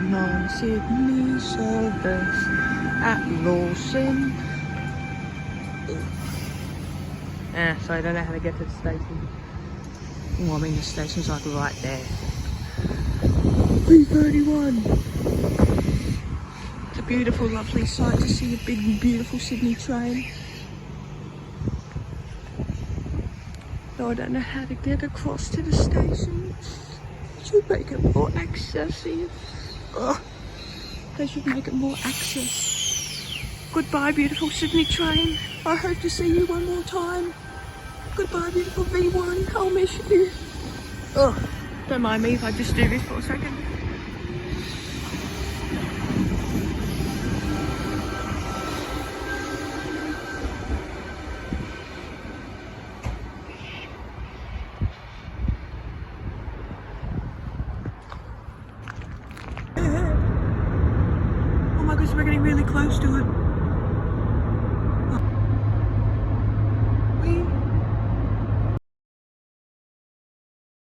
9 Sydney service at Lawson. So I don't know how to get to the station. Well, I mean the station's like right there. B31. It's a beautiful, lovely sight to see a big, beautiful Sydney train. Though I don't know how to get across to the station. Should make it more accessible. Oh, they should make it more access. Goodbye, beautiful Sydney train. I hope to see you one more time. Goodbye, beautiful V1. I'll miss you. Oh, don't mind me if I just do this for a second. Oh my goodness, we're getting really close to it.